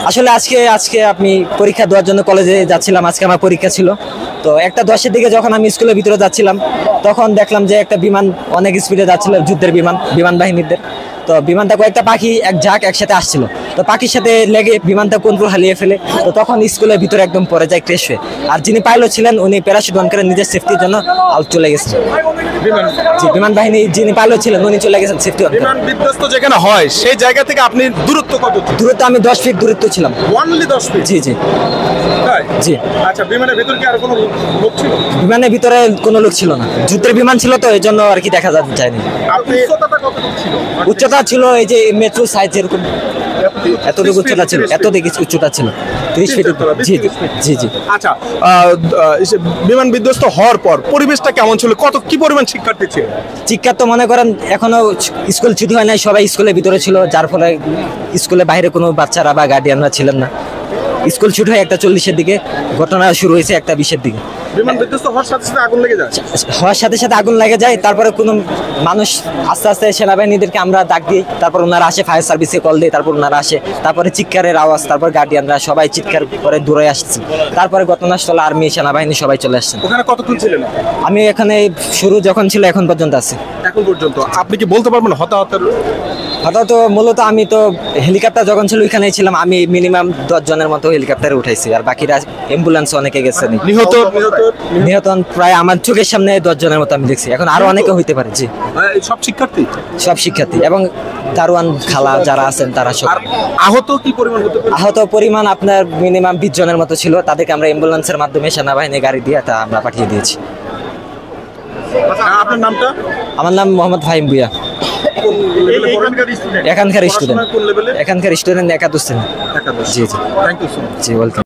আসলে আজকে আজকে আমি পরীক্ষা দেওয়ার জন্য কলেজে যাচ্ছিলাম। আজকে আমার পরীক্ষা ছিল, তো 1:10-এর দিকে যখন আমি স্কুলের ভিতরে যাচ্ছিলাম তখন দেখলাম যে একটা বিমান অনেক স্পিডে যাচ্ছিল, যুদ্ধের বিমান বাহিনীদের। তো বিমানটা কয়েকটা পাখি এক ঝাঁক একসাথে আসছিল, তো পাখির সাথে লেগে বিমানটা কন্ট্রোল হারিয়ে ফেলে। তো তখন স্কুলের ভিতরে একদম পড়ে যায় ক্র্যাশ হয়ে। আর যিনি পাইলট ছিলেন উনি প্যারাশুট অন করে নিজের সেফটির জন্য আউট চলে গেছেন। বিমান বাহিনী যিনি পাইলট ছিলেন উনি চলে গেছেন সেফটি অন করে। বিমান বিধ্বস্ত যেখানে হয় সেই জায়গা থেকে আপনি দূরত্ব কত? দূরত্ব আমি 10 ফিট দূরত্ব ছিলাম। Only 10 fit? জি জি তাই? জি। আচ্ছা, বিমানের ভিতর কি আর কোনো লোক ছিল? বিমানের ভিতরে কোনো লোক ছিল না, যুদ্ধের বিমান ছিল তো এই জন্য আর কি দেখা যায়নি। আপনি উচ্চতাটা কতটুকু ছিল? উচ্চতা ছিল এই যে মেট্রো সাইজ যেরকম এতটুকু উচ্চতা ছিল, এতটুকু উচ্চতা ছিল 30 ফিট। জি জি জি। আচ্ছা, বিমান বিধ্বস্ত হওয়ার পর পরিবেশটা কেমন ছিল? কি পরিমাণ শিক্ষার্থী ছিল? শিক্ষা তো মনে করেন এখনো স্কুল ছুটি হয় নাই, সবাই স্কুলের ভিতরে ছিল, যার ফলে স্কুলের বাইরে কোনো বাচ্চারা বা গার্ডিয়ানরা ছিলেন না। স্কুল ছুটি হয় 1:40-এর দিকে, ঘটনা শুরু হয়েছে 1:20-এর দিকে। বিমান বিধ্বস্ত হওয়ার সাথে সাথে আগুন লেগে যায়? হওয়ার সাথে সাথে আগুন লেগে যায়, তারপরে কোনো মানুষ আস্তে আস্তে সেনাবাহিনীদেরকে আমরা ডাক দিই, তারপর ওনারা আসে, ফায়ার সার্ভিসে কল দিই, তারপর ওনারা আসে, তারপরে চিৎকারের আওয়াজ, তারপর গার্ডিয়ানরা সবাই চিৎকার করে দূরে আসছে। তারপরে ঘটনাস্থলে আর্মি সেনাবাহিনী সবাই চলে আসছেন। ওখানে কতক্ষণ ছিলেন? আমি এখানে শুরু যখন ছিল এখন পর্যন্ত আছি। এখন পর্যন্ত আপনি কি বলতে পারবেন হতাহতের? হঠাৎ মূলত আমি তো হেলিকপ্টার যখন ছিল ওইখানেই ছিলাম, আমি মিনিমাম 10 জনের মতো হেলিকপ্টারে উঠাইছি, আর বাকিরা অ্যাম্বুলেন্স অনেকে গেছে। নিহত প্রায় আমার চোখের সামনে 10 জনের মতো আমি দেখছি, এখন আরো অনেকে হইতে পারে। জি, সব শিক্ষার্থী? সব শিক্ষার্থী এবং দারোয়ান খালা যারা আছেন তারা সব। আহত কি পরিমাণ হতে পারে? আহত পরিমাণ আপনার মিনিমাম 20 জনের মতো ছিল, তাদেরকে আমরা অ্যাম্বুলেন্সের মাধ্যমে সেনাবাহিনী গাড়ি দিয়ে তা আমরা পাঠিয়ে দিয়েছি। আপনার নামটা? আমার নাম মোহাম্মদ ফাহিম ভুঁইয়া। এখানকার স্টুডেন্ট, একাদশ শ্রেণী। জি জি। Thank you so much. জি, ওয়েলকাম।